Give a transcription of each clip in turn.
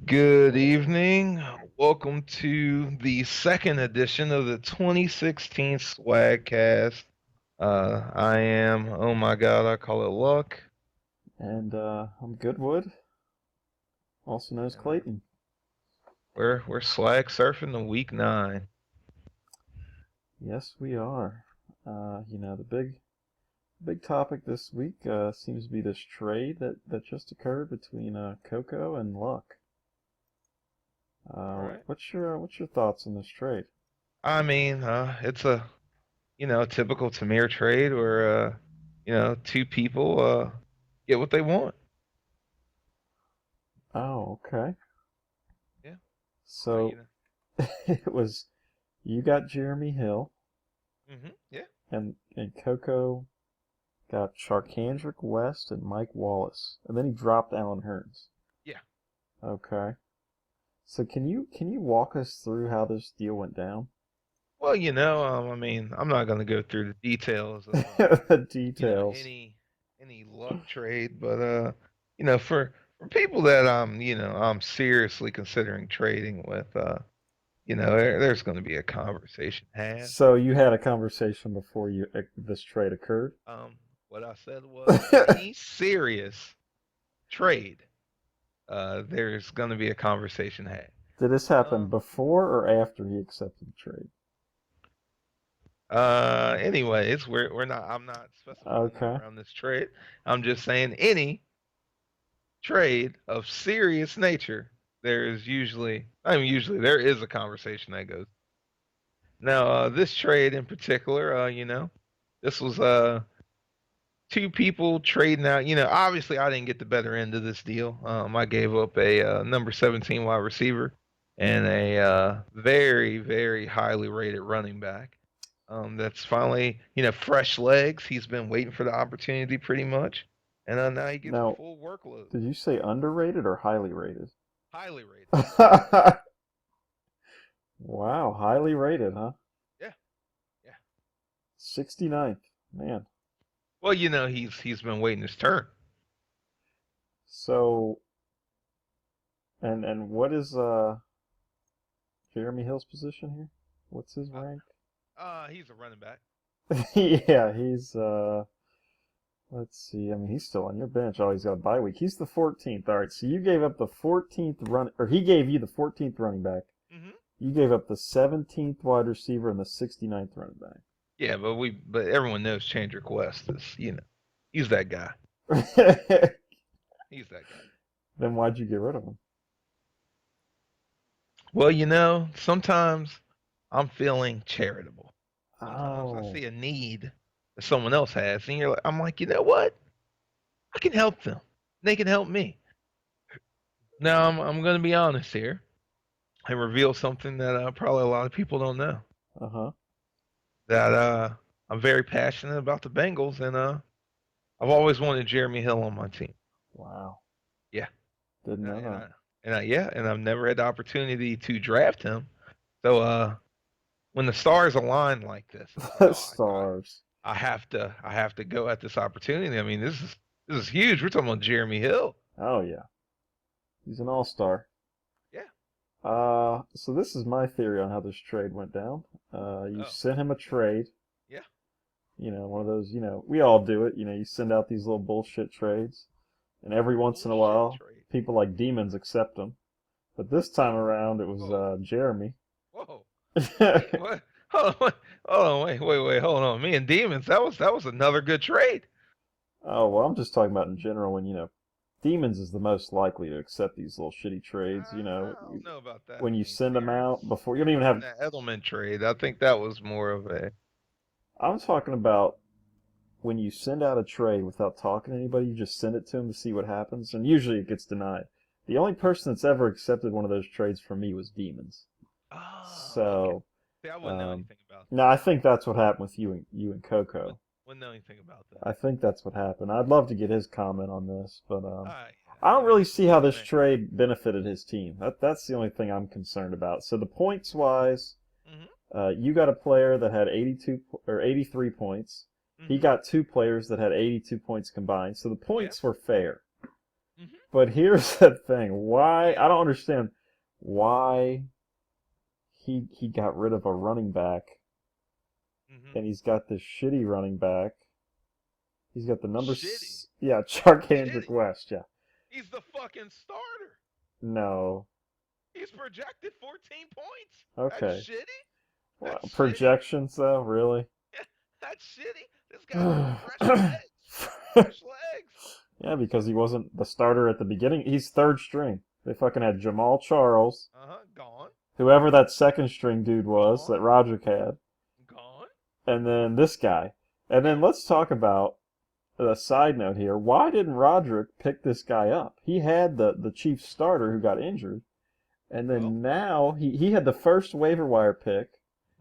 Good evening. Welcome to the second edition of the 2016 Swagcast. I am, oh my God, I call it luck. And I'm Goodwood, also known as And Clayton. we're swag surfing the week 9. Yes, we are. The big topic this week seems to be this trade that just occurred between Coco and Luck. All right. What's your thoughts on this trade? I mean, it's a typical Tamir trade where two people get what they want. Oh, okay. Yeah. So it was you got Jeremy Hill Yeah. and Coco got Charkandrick West and Mike Wallace, and then he dropped Alan Hearns. Yeah. Okay. So can you walk us through how this deal went down? Well, I mean, I'm not going to go through the details of The details. any luck trade, but for people that I'm seriously considering trading with, there's going to be a conversation had. So you had a conversation before this trade occurred? Um, what I said was any serious trade, there's going to be a conversation had. Did this happen Um, before or after he accepted the trade? anyways, I'm not specifying that Okay. around this trade. I'm just saying any trade of serious nature, there is a conversation that goes. Now, this trade in particular, this was two people trading out. Obviously, I didn't get the better end of this deal. I gave up a number 17 wide receiver and a very, very highly rated running back. That's finally, fresh legs. He's been waiting for the opportunity pretty much, and now he gets a Now, full workload. did you say underrated or highly rated? Highly rated. Wow, highly rated, huh? Yeah, yeah. 69th. Man. Well, he's been waiting his turn. So, and what is Jeremy Hill's position here? What's his rank? He's a running back. Yeah, he's let's see. I mean, he's still on your bench. Oh, he's got a bye week. He's the 14th. All right, so you gave up the 14th run, or he gave you the 14th running back. Hmm. You gave up the 17th wide receiver and the 69th running Yeah, but everyone knows Chandrick West is, he's that guy. back. He's that guy. Then why'd you get rid of him? Well, sometimes I'm feeling charitable. Sometimes I Oh, see a need that someone else has, and I'm like, you know what? I can help them. They can help me. Now, I'm going to be honest here and reveal something that probably a lot of people don't know. uh-huh. That I'm very passionate about the Bengals, and I've always wanted Jeremy Hill on my team. Wow, Yeah, didn't and I, know and that. I, and I've never had the opportunity to draft him. So when the stars align like this, it's like, oh, Stars. I have to go at this opportunity. I mean, this is huge. We're talking about Jeremy Hill. Oh yeah, he's an all-star. Yeah. So this is my theory on how this trade went down. You Oh. sent him a trade. Yeah. One of those, we all do it. You send out these little bullshit trades, and every once in a Bullshit while, trade. people like demons accept them. But this time around, it was Whoa. Jeremy. Whoa. Me? What? Hold on, wait, hold on. Me and Demons, that was another good trade. Oh, well, I'm just talking about in general when, demons is the most likely to accept these little shitty trades. I don't know about that. When I you mean, send them Spears out before, you don't Spears even in have. that Edelman trade, I think that was more of a I'm talking about when you send out a trade without talking to anybody, you just send it to them to see what happens, and usually it gets denied. The only person that's ever accepted one of those trades from me was Demons. oh, okay. So, See, I wouldn't know um, anything about no, that. I think that's what happened with you and Wouldn't Coco. wouldn't know anything about that. I think that's what happened. I'd love to get his comment on this, but I Yeah, don't really see how he's an this expert. trade benefited his team. That's the only thing I'm concerned about. So the points wise, Mhm. you got a player that had 82 or 83 points. He Mhm. got two players that had 82 points combined. So the Yeah. points were fair. Hmm. But here's the thing. Why? I don't understand why he got rid of a running back Hmm. and he's got this shitty running back. He's got the Shitty. yeah, Charkandrick Shitty. West, yeah. He's the fucking starter. No. He's projected 14 points. That's Okay. shitty. Well, That's shitty. projections though, really? That's shitty. This guy's got fresh legs. Fresh legs. Yeah, because he wasn't the starter at the beginning. He's third string. They fucking had Jamal Charles, Uh huh. Gone. whoever that second string dude was Gone. that Roderick had, Gone. and then this guy. And then Yeah. let's talk about a side note here. Why didn't Roderick pick this guy up? He had the Chiefs starter who got injured, and Well. then now he had the first waiver wire pick,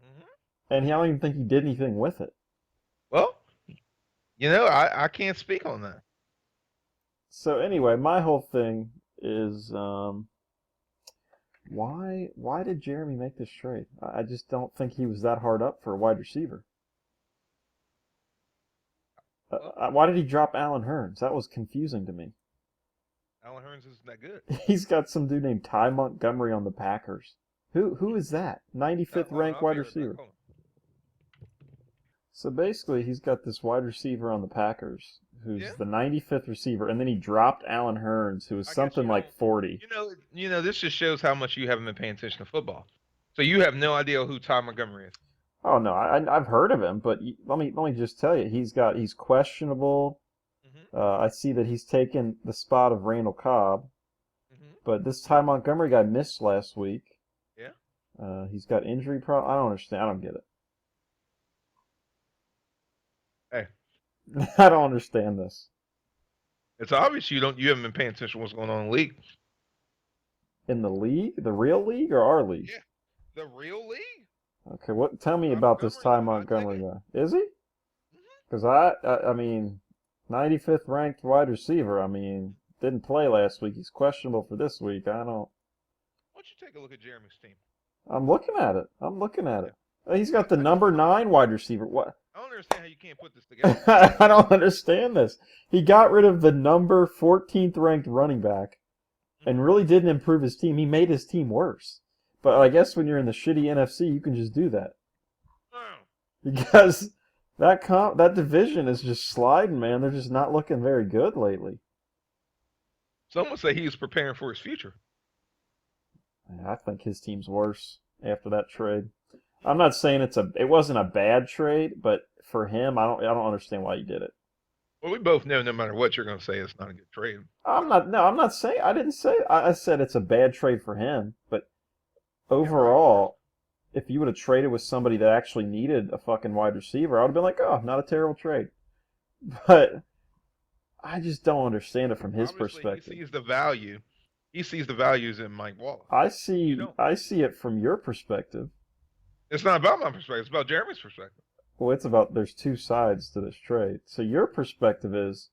Hmm. and I don't even think he did anything with it. Well, I can't speak on that. So anyway, my whole thing is why did Jeremy make this trade? I just don't think he was that hard up for a wide receiver. Well, Why did he drop Allen Hurns? That was confusing to me. Alan Hearns isn't that good. He's got some dude named Ty Montgomery on the Packers. Who is that? 95th ranked I'll wide be right back. receiver. Hold So basically, he's got this wide receiver on the Packers on. Yeah. who's the 95th receiver, and then he dropped Allen Hurns, who was I guess something you like don't. 40. This just shows how much you haven't been paying attention to football. So you have no idea who Ty Montgomery is. Oh no, I've heard of him, but let me just tell you, he's questionable. Hmm. I see that he's taken the spot of Randall Cobb, Hmm. but this Ty Montgomery guy missed last week. Yeah. He's got injury problem. I don't understand. I don't get Hey, it. I don't understand this. it's obvious you haven't been paying attention to what's going on in the league. In the league, the real league, or our league? Yeah. The real league. Okay, what? Tell me Ty about this Montgomery's Ty a hot Montgomery ticket. guy. Is he? Hmm. Because I mean, 95th ranked wide receiver. I mean, didn't play last week. He's questionable for this week. I don't. Why don't you take a look at Jeremy's team? I'm looking at it. I'm looking at Yeah. it. He's got the I just number don't. 9 wide receiver. What? I don't understand how you can't put this together. I don't understand this. He got rid of the number 14th ranked running back and Hmm. really didn't improve his team. He made his team worse. But I guess when you're in the shitty NFC, you can just do that Oh. because that division is just sliding, man. They're just not looking very good lately. Some would say he was preparing for his future. I think his team's worse after that trade. I'm not saying it wasn't a bad trade, but for him, I don't understand why he did it. Well, we both know no matter what you're going to say, it's not a good trade. I'm not saying I didn't say I said it's a bad trade for him, but Yeah, right. overall, if you would have traded with somebody that actually needed a fucking wide receiver, I would have been like, oh, not a terrible trade. But I just don't understand it from his Obviously, he perspective. sees the value. He sees the values in Mike Wallace. You don't. I see it from your perspective. It's not about my perspective. It's about Jeremy's perspective. Well, it's about there's two sides to this trade. So your perspective is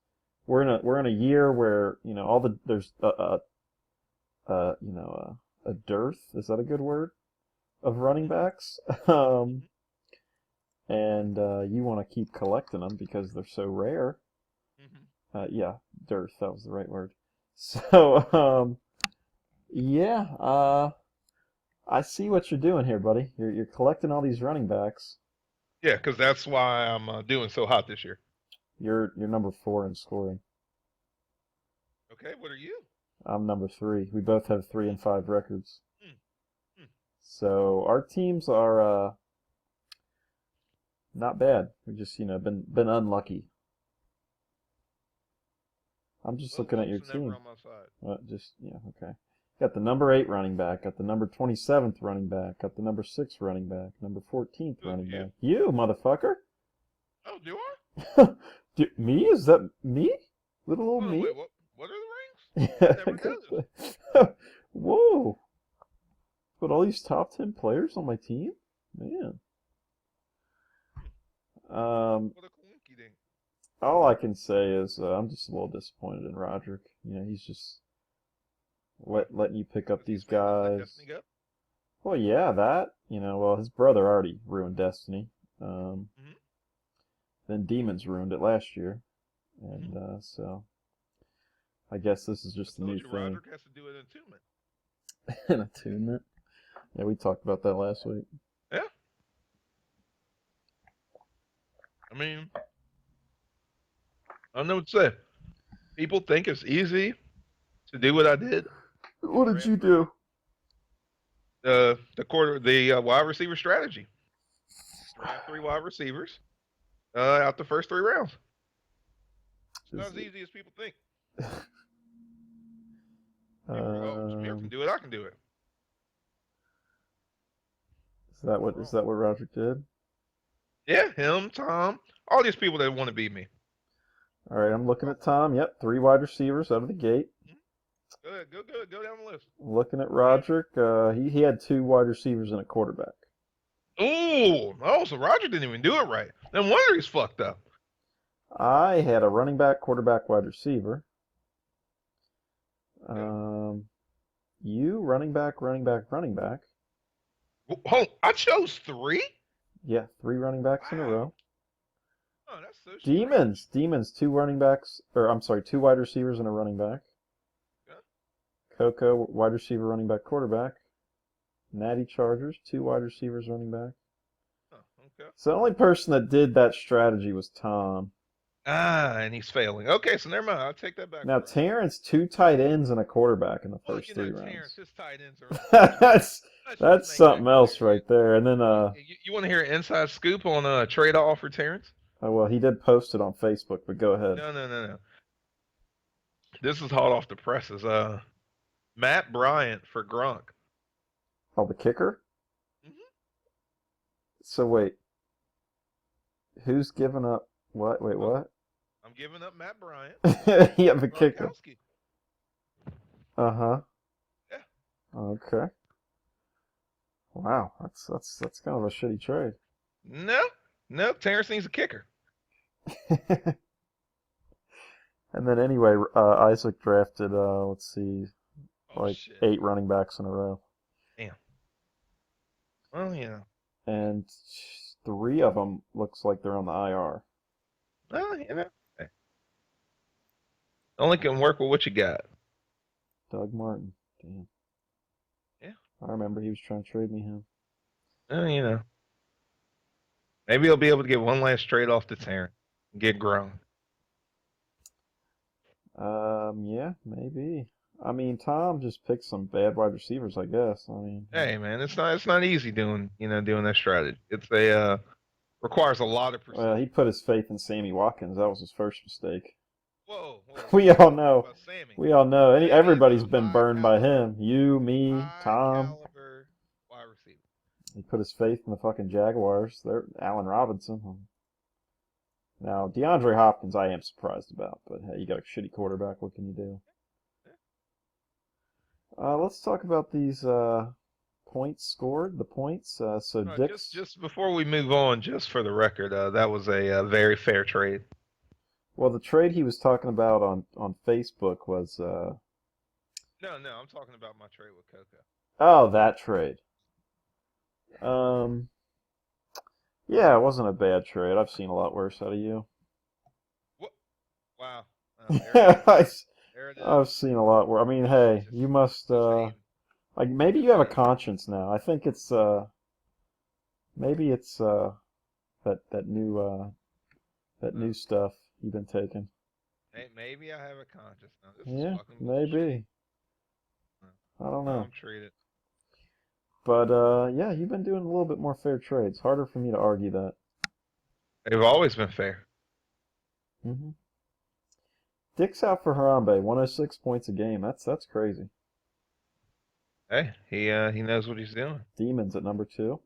we're in a year where all there's a dearth, is that a good word, of running Hmm. backs, Hmm. and you want to keep collecting them because they're so rare. Hmm. Yeah, dearth, that was the right word. So yeah, I see what you're doing here, buddy. You're collecting all these running backs. Yeah, because that's why I'm doing so hot this year. You're number 4 in scoring. Okay, what are you? I'm number 3. We both have 3 Mm, and 5 records. mm, mm. So our teams are not bad. We just been unlucky. I'm just Well, looking at luck's your never team. on my side. Just yeah, okay. Got the number 8 running back. Got the number 27th running back. Got the number 6 running back. Number 14th Who, running you? back. You motherfucker. Oh, do I? Me? Is that me? Little old Hold on, me? wait, what are the rings? I Yeah, never noticed. Whoa. Put all these top 10 players on my team? Man. Um, What a clunky thing. all I can say is I'm just a little disappointed in Roderick. He's just Why? letting you pick up Because he's these made just let guys. Destiny go? Well, yeah, that. Well, his brother already ruined Destiny. Hmm. Then Demons ruined it last year. Hmm. And so, I guess this is I just a told new you thing. Roderick has to do an attunement. An attunement. Yeah, we talked about that last week. Yeah, I mean, I don't know what to say. People think it's easy to do what I did and What did draft you do? the wide receiver strategy. Draft three wide receivers out the first 3 rounds. It's not Is as easy as people think. it, People are, oh, Jameer can um, do it. I can do it. You're is wrong. that what Roger did? Yeah, him, Tom, all these people that want to be me. All right, I'm looking Oh, at Tom. Yep, 3 wide receivers out of the gate. go ahead, go down the list. Looking at Right. Roderick, he had 2 wide receivers and a quarterback. Ooh, oh, so Roger didn't even do it right. No wonder he's fucked up. I had a running back, quarterback, wide receiver. Okay. Um, you running back, running back, running back. Oh, I chose three. Yeah, 3 running backs in a Wow. row. Oh, that's so strange. Demons, 2 running backs, or I'm sorry, 2 wide receivers and a running back. Okay. Coco, wide receiver, running back, quarterback. Natty Chargers, 2 wide receivers, running back. Oh, okay. So the only person that did that strategy was Tom. Ah, and he's failing. Okay, so never mind. I'll take that back Now for right now. Terrence, 2 tight ends and a quarterback in the Well, first 3 rounds. Terrence, his tight ends are. that's Let's just that's make that something clear. else right there. And then You want to hear an inside scoop on a trade offer, Terrence? oh well, he did post it on Facebook, but go ahead. No. This is hot off the presses. Matt Bryant for Gronk. Oh, the kicker. Hmm. So wait, who's giving up what? Wait, Oh, what? I'm giving up Matt Bryant Yeah, for the kicker. Gronkowski. Uh-huh. Yeah. Okay. Wow, that's kind of a shitty trade. No. Terrence needs a kicker. And then anyway, Isaac drafted let's see, Oh like shit. 8 running backs in a row, Damn. Well, and 3 of them looks like they're on the IR. Well, hey, only can work with what you got. Doug Martin. Damn. Yeah. I remember he was trying to trade me him. Well. Maybe he'll be able to get one last trade off to Terrence and get grown. Yeah, maybe. I mean, Tom just picked some bad wide receivers, I guess. I mean, Hey man, it's not easy doing that strategy. It's a requires a lot of well, precision. he put his faith in Sammy Watkins. That was his first mistake. Whoa. We all Let's talk know. about Sammy. We all know. Sammy is Everybody's a been burned by him. You, me, high Tom. caliber wide receiver. He put his faith in the fucking Jaguars. They're Allen Robinson. Now, DeAndre Hopkins, I am surprised about, but hey, you got a shitty quarterback. What can you do? Let's talk about these points scored. The points. So Dick's. Just before we move on, just for the record, that was a very fair trade. Well, the trade he was talking about on Facebook was. No, I'm talking about my trade with Coco. Oh, that trade. Um. Yeah, it wasn't a bad trade. I've seen a lot worse out of you. What? Wow. There it is. There it I've is. seen a lot worse. I mean, hey, you must Shame. like maybe you have a conscience now. I think it's maybe it's that No. new stuff you've been taking. Maybe I have a conscience now. This is Yeah, fucking bullshit. maybe. I don't How know. I'm treated. But yeah, you've been doing a little bit more fair trades. Harder for me to argue that. They've always been fair. Hmm Dick's out for Harambe, 106 points a game. That's crazy. Hey, he knows what he's doing. Demons at number 2.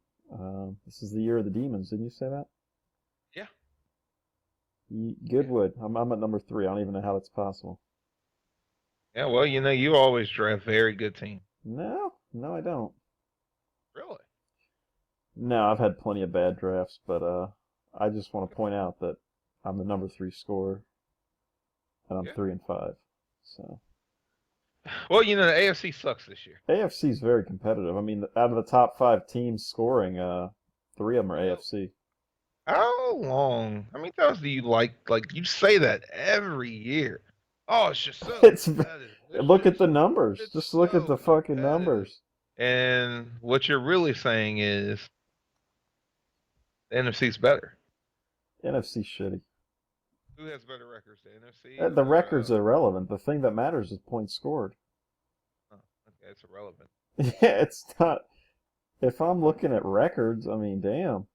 This is the year of the demons. Didn't you say that? Yeah. Yeah. Goodwood. I'm at number 3. I don't even know how that's possible. Yeah. Well, you always draft very good teams. No, I don't. Really? No, I've had plenty of bad drafts, but I just want to point out that I'm the number 3 scorer, and I'm Yeah. 3-5. So Well, the AFC sucks this year. AFC is very competitive. I mean, out of the top 5 teams scoring, 3 of them are Well, AFC. how long? How many times do you like you say that every year? Oh, it's just so It's competitive. look at the numbers. It's Just look at so the fucking competitive. numbers. And what you're really saying is the NFC's better. NFC shitty. Who has better records, the NFC The or record's irrelevant. The thing that matters is points scored. oh, okay, it's irrelevant. Yeah, it's not. If I'm looking at records, I mean, damn.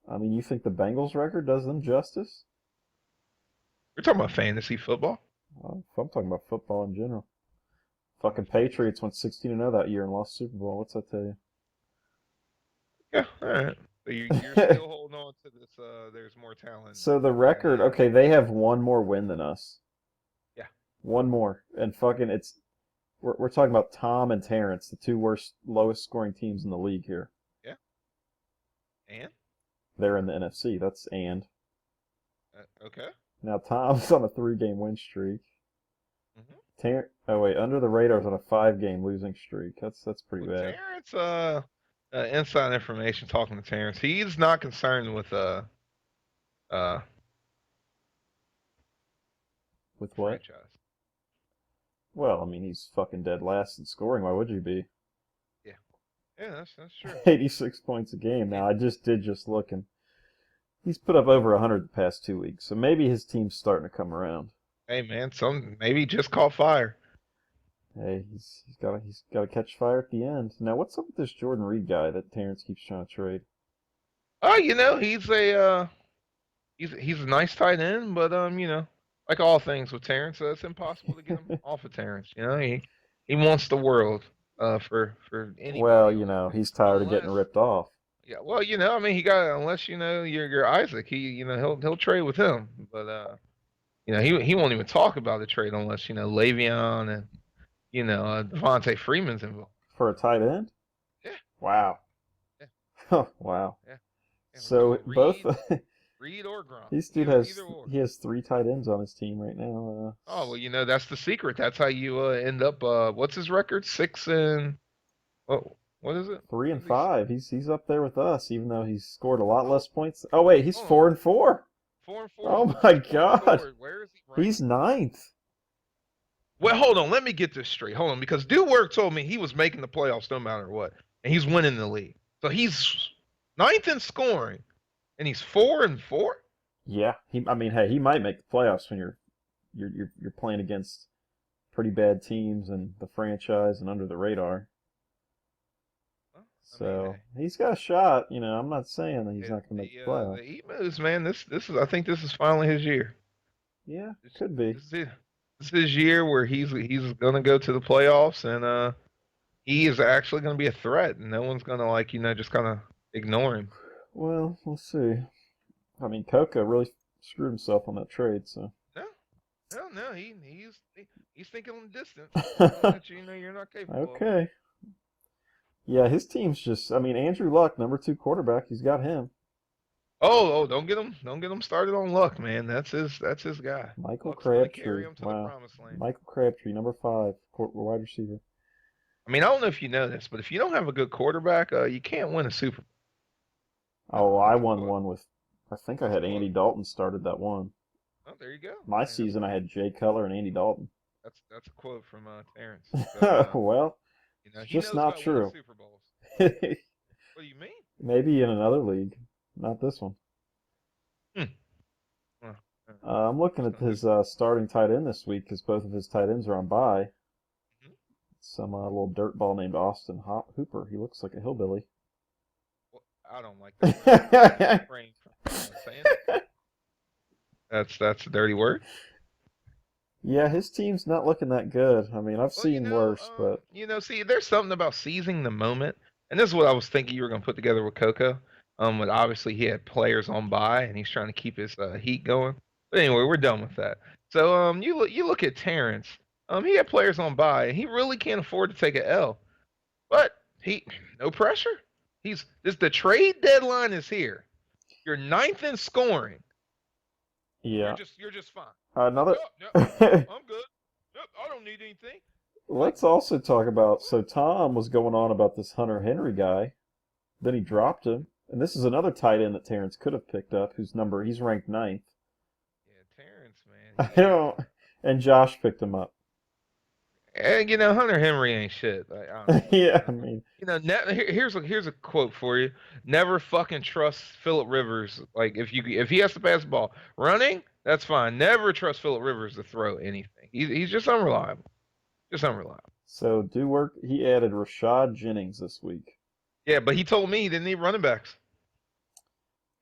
I mean, you think the Bengals record does them justice? We're talking about fantasy football. Well, if I'm talking about football in general. Fucking Fantasy. Patriots went 16-0 that year and lost Super Bowl. What's that tell you? Yeah, all right. So you're still holding on to this. There's more talent So the in the record, okay, NFC. they have one more win than us. Yeah. One more. And fucking it's we're talking about Tom and Terrence, the two worst lowest scoring teams in the league here. Yeah. And They're in the NFC. That's and. okay. Now Tom's on a 3-game win streak. Mm-hmm. Oh wait, under the radar's on a 5-game losing streak. That's pretty With bad. Terrence, inside information talking to Terrence, he's not concerned with uh With what? franchise. Well, I mean, he's fucking dead last in scoring. Why would you be? Yeah. Yeah, that's true. 86 points a game. Now, I just look and he's put up over 100 the past 2 weeks. So maybe his team's starting to come around. Hey man, some maybe just caught fire. Hey, he's got to catch fire at the end. Now, what's up with this Jordan Reed guy that Terrence keeps trying to trade? Oh, he's a he's a nice tight end, but like all things with Terrence, it's impossible to get him off of Terrence. He wants the world for Well, anybody on that team. he's tired of getting Unless ripped off. yeah, well, I mean he got unless you're Isaac, he'll trade with him. But he won't even talk about the trade unless Le'Veon and Devontae Freeman's involved. For a tight end? Yeah, Wow. yeah, Wow. yeah. Yeah, we're So talking both Reed or Gronk. this dude Either has or. he has 3 tight ends on his team right now. Oh well, that's the secret. That's how you end up. What's his record? 6 and what is it? Three What and is he? five. He's up there with us, even though he's scored a lot less points. Oh wait, he's Hold on. 4-4. 4 and 4. Oh What's my his point God, scored? Where is he he's ranked? ninth. Well, hold on. Let me get this straight. Hold on, because Dewberg told me he was making the playoffs no matter what, and he's winning the league. So he's ninth in scoring, and he's 4 and 4. Yeah, I mean, hey, he might make the playoffs when you're playing against pretty bad teams and the franchise and under the radar. Well, I mean, So hey, he's got a shot. I'm not saying that he's it, not going to make the the playoffs. Heat moves, man. This is I think this is finally his year. Yeah, This, could be. this is it. This is his year where he's gonna go to the playoffs, and he is actually gonna be a threat, and no one's gonna just kind of ignore him. Well, we'll see. I mean, Coca really screwed himself on that trade, so. No, no. He's thinking on distance, something that you're not capable of. Okay. Yeah, his team's just, I mean, Andrew Luck, number 2 quarterback, he's got him. Oh, don't get him started on Luck, man. That's his guy. Michael Luck's gonna carry Crabtree. him to the Wow. promised land. Michael Crabtree, number 5, wide receiver. I mean, I don't know if you know this, but if you don't have a good quarterback, you can't win a Super Bowl. Oh, I That's a won quote. one with, I think I That's a had quote. Andy Dalton started that one. Oh, there you go. My Hey, that's season, I had Jay Cutler and Andy Dalton. that's a quote from Terrence. So Well, it's he just knows not about winning true. Super Bowls. What do you mean? Maybe in another league, not this one. Hmm. Well, I'm looking just at gonna lose. his starting tight end this week because both of his tight ends are on bye. Mhm. Some little dirtball named Austin Hooper. He looks like a hillbilly. Well, I don't like that word. I'm gonna refrain from saying it. That's a dirty word. Yeah, his team's not looking that good. I mean, I've Well, seen worse, but see, there's something about seizing the moment, and this is what I was thinking you were gonna put together with Coco. But obviously he had players on bye, and he's trying to keep his heat going. But anyway, we're done with that. So you look at Terrence. He had players on bye, and he really can't afford to take an L. But he no pressure. The trade deadline is here. You're ninth in scoring. You're yeah. just fine. Another. Yep, yep, I'm good. Yep, I don't need anything. Like Let's also talk about. what? So Tom was going on about this Hunter Henry guy. Then he dropped him, and this is another tight end that Terrence could have picked up. He's ranked ninth. Yeah, Terrence, man, I don't. And Josh picked him up. And Hunter Henry ain't shit. Like, honestly, Yeah, I mean, here's a quote for you. Never fucking trust Philip Rivers. Like if he has to pass the ball, running, that's fine. Never trust Philip Rivers to throw anything. He's just unreliable. Just unreliable. so do work. He added Rashad Jennings this week. Yeah, but he told me he didn't need running backs.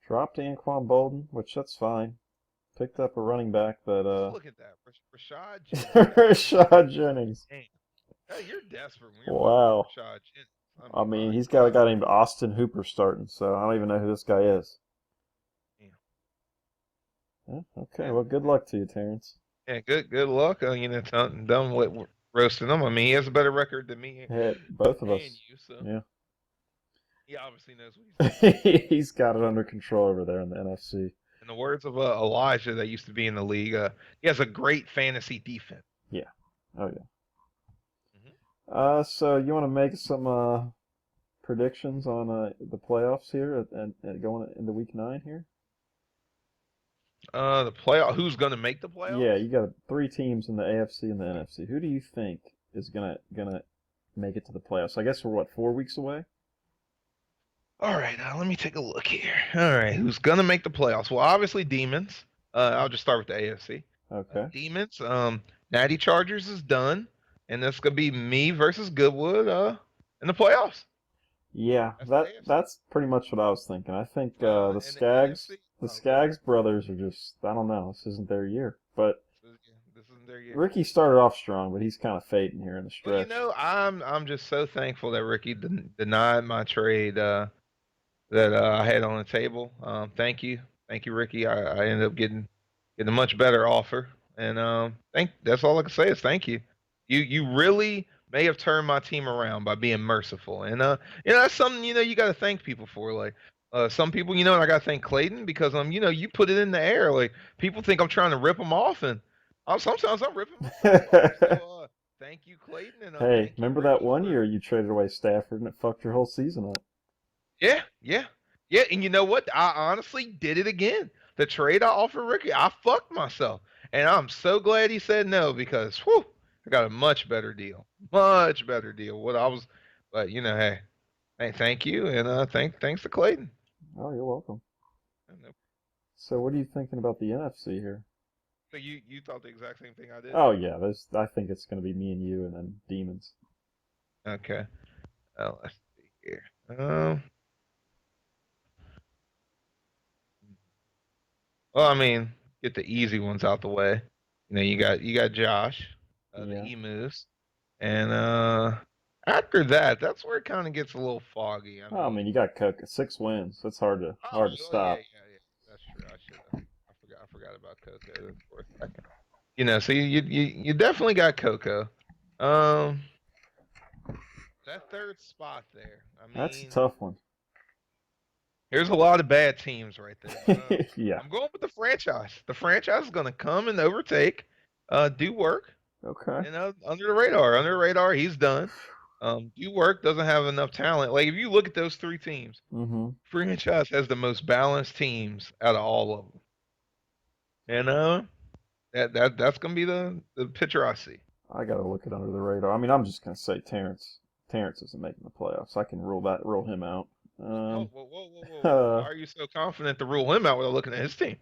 Dropped Anquan Bolden, which that's fine. Picked up a running back, but Let's look at that. Rashad Jennings. Rashad Jennings. Damn. You're desperate when you're looking at Wow. Rashad Jennings. I I mean, mean, my he's got a God. guy named Austin Hooper starting, so I don't even know who this guy is. Damn. Okay, Yeah, well, good luck to you, Terrence. yeah, good luck. Done with roasting him. I mean, he has a better record than me Hey, both of and us. you, so Yeah. he obviously knows what he's doing. He's got it under control over there in the NFC. In the words of Elijah, that used to be in the league, he has a great fantasy defense. Yeah. Oh yeah. Hmm. So you want to make some predictions on the playoffs here and going into week 9 here? The playoff. Who's going to make the Yeah, playoffs? you got 3 teams in the AFC and the NFC. Who do you think is gonna make it to the playoffs? I guess we're what, 4 weeks away? All right, let me take a look here. All right, who's going to make the playoffs? Well, obviously Demons. I'll just start with the AFC. Okay. Demons. Natty Chargers is done, and that's going to be me versus Goodwood. In the playoffs. Yeah, That's the AFC. that's pretty much what I was thinking. I think In the NFC. The Oh, go ahead. Skaggs brothers are just, I don't know, this isn't their year. But This isn't their year. Ricky started off strong, but he's kind of fading here in the Well, stretch. I'm just so thankful that Ricky denied my trade that I had on the table. Thank you, Ricky. I ended up getting a much better offer, and thank. That's all I can say is thank you. You really may have turned my team around by being merciful, and that's something you got to thank people for. Like some people, and I got to thank Clayton because you put it in the air. Like people think I'm trying to rip them off, and sometimes I'm ripping myself off. So thank you, Clayton, and Hey, thank you, remember that Ricky, one for year you traded away Stafford and it fucked your whole season up? yeah, yeah, yeah. And you know what? I honestly did it again. The trade I offered Ricky, I fucked myself. And I'm so glad he said no because whew, I got a much better deal. Much better deal. What I was but hey, thank you and thanks to Clayton. Oh, you're welcome. So what are you thinking about the NFC here? So you thought the exact same thing I did? Oh yeah, there's I think it's gonna be me and you and then Demons. Okay. Let's see here. Um well, I mean, get the easy ones out the way. You got Josh, the Yeah. Emus. And after that, that's where it kind of gets a little foggy. I Oh, I mean, mean, you got Cook 6 wins. That's oh, hard to well, yeah, stop. yeah, yeah. That's true. I should have. I forgot about Coco for a second. So you definitely got Coco. Um, that third spot there. I That's a mean, tough one. there's a lot of bad teams right there, but Yeah. I'm going with the franchise. The franchise is going to come and overtake, do work, Okay. and under the radar. Under the radar, he's done. Do work doesn't have enough talent. Like if you look at those 3 teams, Mm-hmm. franchise has the most balanced teams out of all of them, and that's gonna be the picture I see. I gotta look it under the radar. I mean, I'm just gonna say Terrence. Terrence isn't making the playoffs. I can rule him out. Whoa, whoa, whoa, whoa, whoa, whoa! Why Uh, are you so confident to rule him out without looking at his team?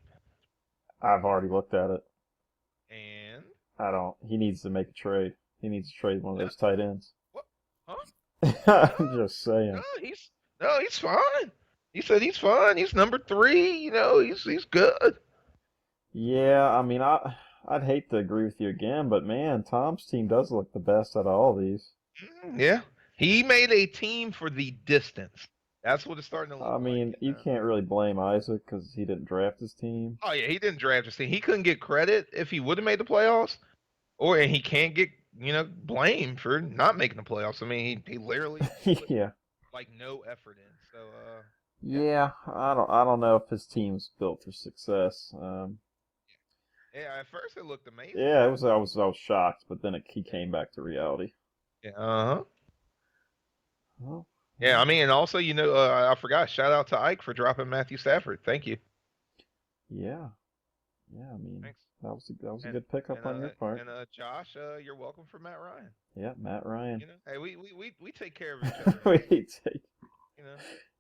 I've already looked at it. And I don't. He needs to make a trade. He needs to trade one of no, those tight ends. what? Huh? No, I'm just no, saying. he's fine. He said he's fine. He's number 3. He's good. Yeah, I mean, I'd hate to agree with you again, but man, Tom's team does look the best out of all these. Yeah, he made a team for the distance. That's what it's starting to I look like. mean, And you can't really blame Isaac because he didn't draft his team. oh yeah, he didn't draft his team. He couldn't get credit if he would have made the playoffs, and he can't get blamed for not making the playoffs. I mean, he literally put Yeah. like no effort in. So yeah, Yeah, I don't know if his team's built for success. yeah. At first it looked amazing. Yeah, it was I was shocked, but then he came back to reality. Yeah, uh huh. Well, Yeah, I mean, and also I forgot. Shout out to Ike for dropping Matthew Stafford. Thank you. yeah. Yeah, I mean, Thanks. that was a And good pickup on your part. Josh, you're welcome for Matt Ryan. Yeah, Matt Ryan. Hey, we take care of each other in this. Wait, You know,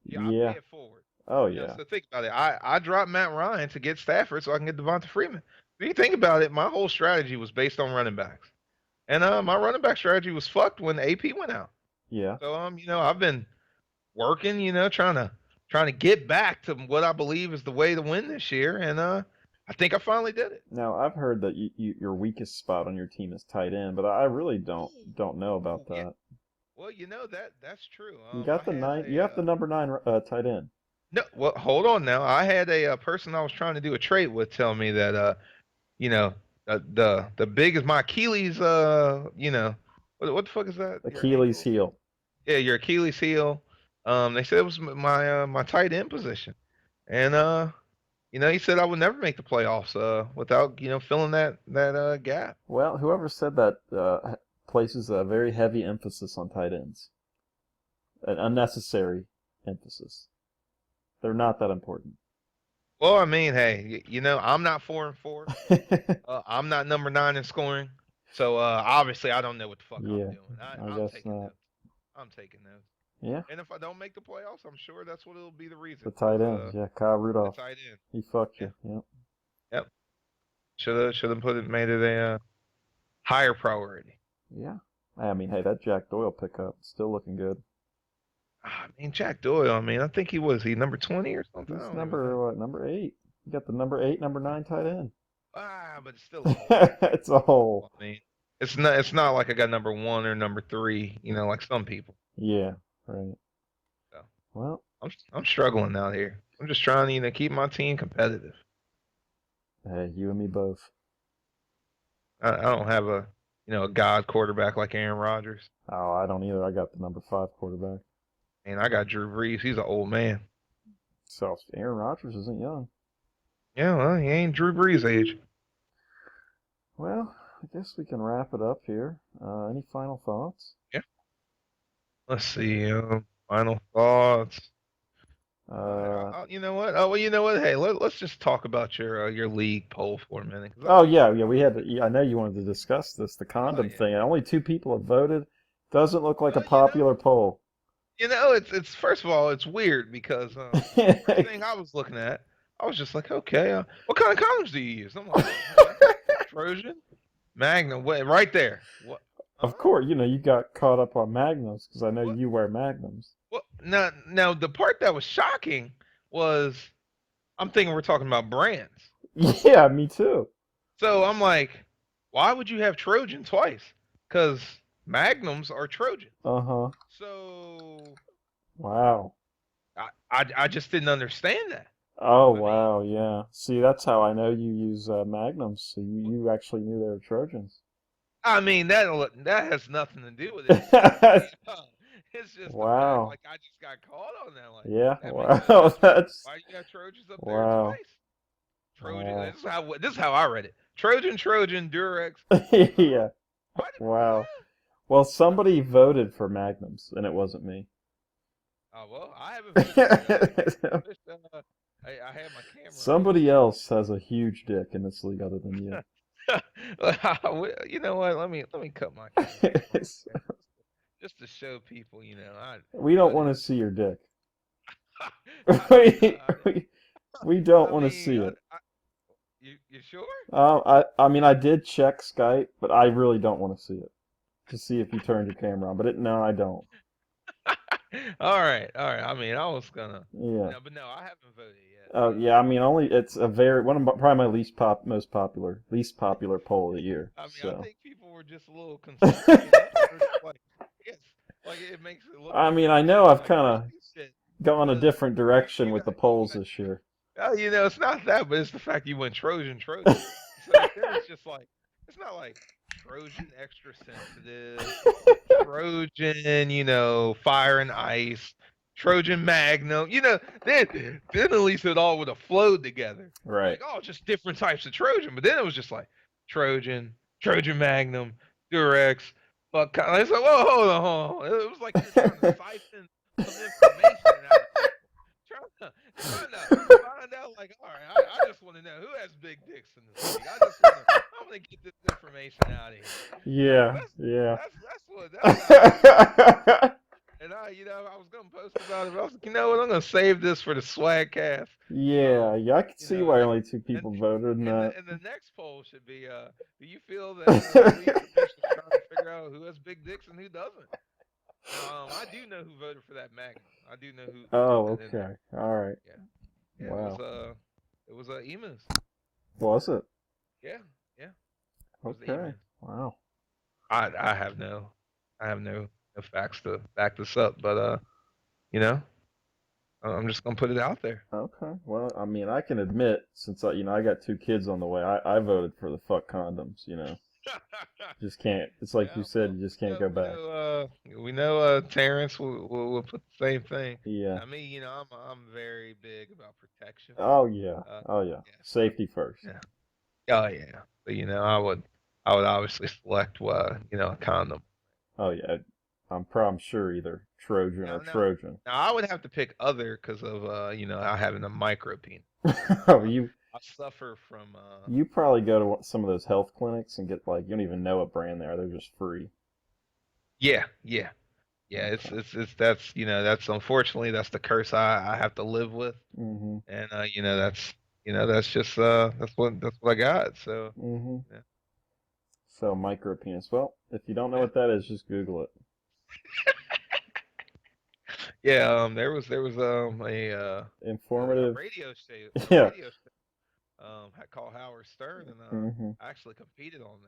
yeah, I pay yeah. it forward. Oh yeah. So think about it. I dropped Matt Ryan to get Stafford so I can get Devonta Freeman. If you think about it, my whole strategy was based on running backs, and my running back strategy was fucked when AP went out. Yeah. So I've been working, trying to get back to what I believe is the way to win this year, and I think I finally did it. Now I've heard that your weakest spot on your team is tight end, but I really don't know about Ooh, yeah. that. Well, that's true. You I got the had nine. You have the number 9 tight end. no. Well, hold on now. I had a person I was trying to do a trade with tell me that you know, the big is my Achilles. What the fuck is that? Your Achilles ankle? heel. Yeah, your Achilles heel. They said it was my tight end position, and he said I would never make the playoffs without filling that gap. Well, whoever said that places a very heavy emphasis on tight ends, an unnecessary emphasis. They're not that important. Well, I mean, hey, I'm not 4-4. I'm not number 9 in scoring, so obviously I don't know what the fuck I'm Yeah, doing. I I'm guess taking not. notes. I'm taking notes. Yeah, And if I don't make the playoffs, I'm sure that's what it'll be the the reason. tight Cause ends. Yeah, Kyle the Rudolph. tight end. He fucked Yeah. you. Yep. Yep. Should have made it a higher priority. Yeah. I mean, hey, that Jack Doyle pickup still looking good. I mean, Jack Doyle. I mean, I think he number 20 or something. I He's don't even know. number 8. You got the number 8, number 9 tight end. But it's still a hole. It's a hole. I mean, it's not like I got number 1 or number 3. Like some people. Yeah, right. So Well, I'm struggling out here. I'm just trying to keep my team competitive. hey, you and me both. I don't have a god quarterback like Aaron Rodgers. Oh, I don't either. I got the number 5 quarterback. And I got Drew Brees. He's an old man. So Aaron Rodgers isn't young. Yeah, well, he ain't Drew Brees' age. Well, I guess we can wrap it up here. Any final thoughts? Yeah. Let's see. Final thoughts. You know what? Oh, well, you know what? Hey, let's just talk about your league poll for a minute. Oh yeah, yeah. We had. I know you wanted to discuss this, the Oh condom yeah. thing. Only 2 people have voted. Doesn't look like a Well, popular poll. it's first of all, it's weird because first thing I was looking at, I was just like, okay, what kind of condoms do you use? I'm like, Trojan, Magnum, wait, right there. What? Of course, you got caught up on Magnums because I know What? you wear Magnums. Well, now the part that was shocking was I'm thinking we're talking about brands. Yeah, me too. So I'm like, why would you have Trojan twice? Because Magnums are Trojan. Uh-huh. So Wow. I just didn't understand that. Oh, I mean, wow, yeah. See, that's how I know you use Magnums. So you actually knew they were Trojans. that has nothing to do with it. It's just the fact, Wow. like I just got caught on that. Like Yeah, that makes no wow. sense. That's Why you got Trojans up there wow. twice? Trojan. Wow. This is how I read it. Trojan, Durex. Huh? Yeah. Why did? Wow. Well, somebody voted for Magnums, and it wasn't me. Oh well, I haven't voted yet. I wish I had my camera on. Somebody else has a huge dick in this league other than you. You know what? Let me cut my camera off just to show people. We don't I want to didn't. see your dick. I didn't. we, I didn't. we don't I want to mean, see it. you sure? I mean, I did check Skype, but I really don't want to see it. To see if you turned your camera on, but no, I don't. All right, all right. I mean, I was gonna. Yeah. No, but no, I haven't voted yet. Oh, yeah. I mean, only it's a very one of probably my least popular poll of the year. I mean, I So. think people were just a little concerned. They're just like, yes, like it makes it look I like mean, we're I know doing I've like kind crazy shit of gone a because different direction you with got the you polls got. this year. Oh, it's not that, but it's the fact you went Trojan. So there's just like it's not like Trojan extra sensitive, Trojan, fire and ice, Trojan Magnum. Then at least it all would have flowed together. Right. Like, oh, just different types of Trojan. But then it was just like Trojan Magnum, Durex. Fuck. It's like, whoa, hold on. It was like you're trying to siphon some information out of people. Trying to find out. Like, all right, I just want to know who has big dicks in That's Yeah, that's yeah. that's what I was thinking. And I was gonna post about it, but I was like, you know what? I'm gonna save this for the swag cast. Yeah, Um, yeah, I could you see know, why and only two and people voted in that. and the next poll should be, do you feel that the league officials trying to figure out who has big dicks and who doesn't? Now, I do know who voted for that Magnum. I do know who put Oh, that in there. okay. All right. Yeah, yeah, Wow. it was Emus. Was it? Yeah, yeah, it was the Okay. Emus. Wow. I have no facts to back this up, but you know, I'm just gonna put it out there. Okay. Well, I mean, I can admit, since I got two kids on the way, I voted for the fuck condoms, Just can't. It's like you Yeah, said, well, you just can't go back. we know, Terrence will put the same thing. Yeah. Now, me, I'm very big about protection. Oh yeah. Uh, Oh yeah. yeah, so Safety first. yeah, oh yeah. So I would obviously select, a condom. Oh yeah. I'm sure either Trojan or Now, Trojan. I would have to pick other because of I having a micro penis. Oh, I, you I suffer from you probably go to some of those health clinics and get like you don't even know what brand they are. They're just free. yeah, yeah. Yeah, Okay. that's unfortunately that's the curse I have to live with, Mhm. and that's just that's what I got. So Mhm. yeah, So micro penis. Well, if you don't know yeah, what that is, just Google it. yeah. There was a Informative. radio show Yeah. called Howard Stern, and Mhm. I actually competed on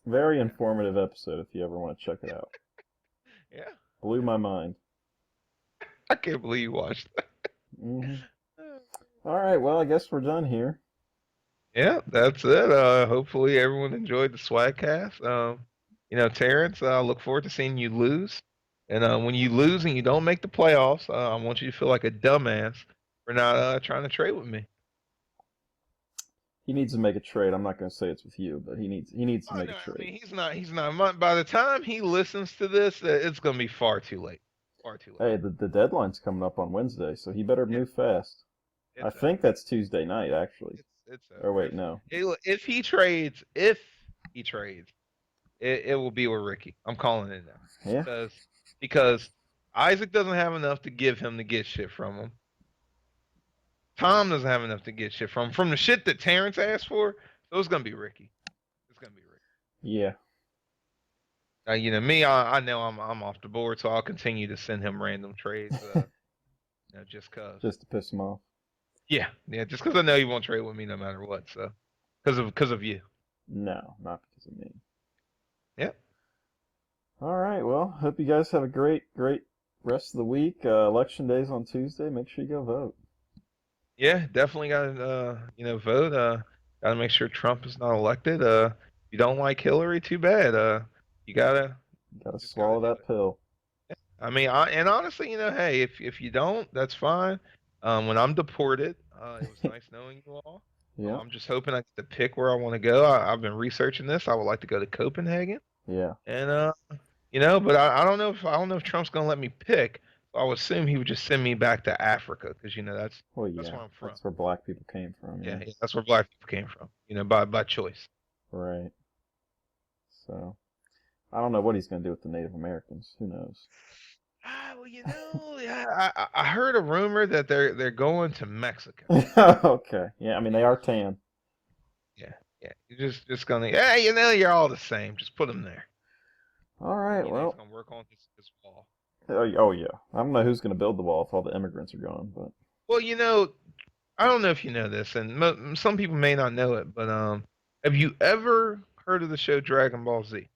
Very there. informative episode if you ever want to check it out. Yeah, yeah, Blew yeah. my mind. I can't believe you watched that. Mhm. All right. Well, I guess we're done here. Yeah, that's it. Hopefully everyone enjoyed the Swagcast. Terrence, I look forward to seeing you lose. And when you lose and you don't make the playoffs, I want you to feel like a dumbass for not trying to trade with me. He needs to make a trade. I'm not going to say it's with you, but he needs to Oh make no, a I trade. mean he's not. By the time he listens to this, it's gonna be far too late. Far too late. Hey, the deadline's coming up on Wednesday, so he better Yeah, move fast. I it's think over. that's Tuesday night, actually. It's Or over. wait, no. If he trades, it will be with Ricky. I'm calling it now Yeah, because because Isaac doesn't have enough to give him to get shit from him. Tom doesn't have enough to get shit from the shit that Terrence asked for. So it's gonna be Ricky. It's gonna be Ricky. yeah, Me, I know I'm off the board, so I'll continue to send him random trades. Just cause. just to piss him off. Yeah, yeah, just cause I know he won't trade with me no matter what. So, cause of you. No, not because of me. Yeah. All right, well, hope you guys have a great rest of the week. Election day's on Tuesday. Make sure you go vote. Yeah, definitely gotta vote. Gotta make sure Trump is not elected. If you don't like Hillary, too bad. You gotta You gotta just gotta swallow do that it. pill. I mean, and honestly, hey, if you don't, that's fine. When I'm deported, it was nice knowing you all. Yeah, I'm just hoping I get to pick where I want to go. I've been researching this. I would like to go to Copenhagen, yeah. and but I don't know if Trump's gonna let me pick. So I would assume he would just send me back to Africa because Well, that's yeah. where I'm from. That's where black people came from. Yeah, Yeah, yeah, that's where black people came from. By choice. right. So I don't know what he's gonna do with the Native Americans. Who knows? Well, yeah, I heard a rumor that they're going to Mexico. Okay. Yeah, I mean they Yeah, are tan. yeah, yeah. You're just gonna, you're all the same. Just put them there, All and right. he's Well, gonna work on this wall. oh yeah. I don't know who's gonna build the wall if all the immigrants are gone, but Well, I don't know if you know this, and some people may not know it, but have you ever heard of the show Dragon Ball Z?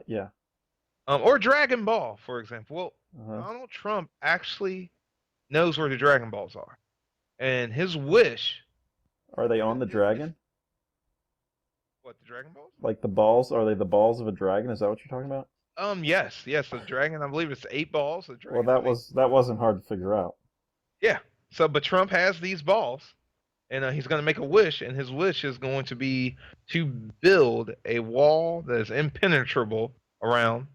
yeah. Or Dragon Ball, for example? Well, Uh-huh. Donald Trump actually knows where the Dragon Balls are, and his wish, Are they on the his dragon? what, the Dragon Balls? Like the balls? Are they the balls of a dragon? Is that what you're talking about? Yes, yes. The dragon, I believe it's 8 balls. The Well, dragon has eight. that wasn't hard to figure out. Yeah. So, but Trump has these balls, and he's going to make a wish, and his wish is going to be to build a wall that is impenetrable around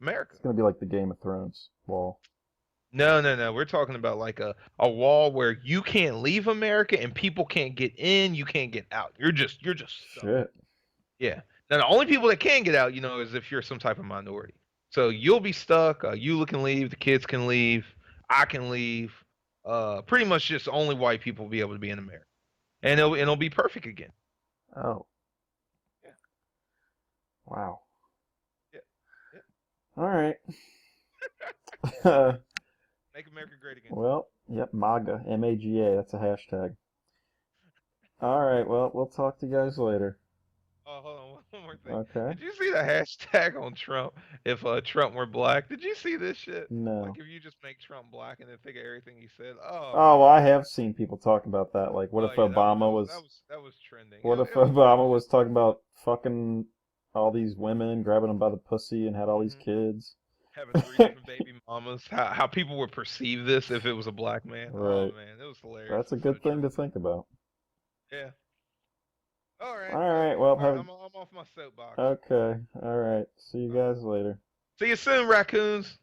America. It's gonna be like the Game of Thrones wall. No, no, no. We're talking about like a wall where you can't leave America and people can't get in, you can't get out. You're just stuck. Shit. Yeah. Now, the only people that can get out, is if you're some type of minority. So you'll be stuck. You can leave. The kids can leave. I can leave. Pretty much just only white people will be able to be in America, and it'll be perfect again. Oh, Yeah, wow. yeah, yeah. All right. Make America great again. Well, yep, MAGA, MAGA. That's a hashtag. All right. Well, we'll talk to you guys later. Oh, hold on, one more thing. Okay. Did you see the hashtag on Trump? If Trump were black, did you see this shit? Like No. if you just make Trump black and then think of everything he said. Oh Oh, well, man. I have seen people talking about that. Like, what if Oh yeah, that was that Obama was that was, was that was trending. what if It Obama was just was talking about fucking all these women, grabbing them by the pussy, and had all these hmm kids? having three different baby mamas. How people would perceive this if it was a black man. Oh Right. man, it was hilarious. That's a It's so good thing true. to think about. Yeah. All right. All Well, right. Well, all right. have I'm off my soapbox. okay. All right. See you All right. guys later. See you soon, raccoons.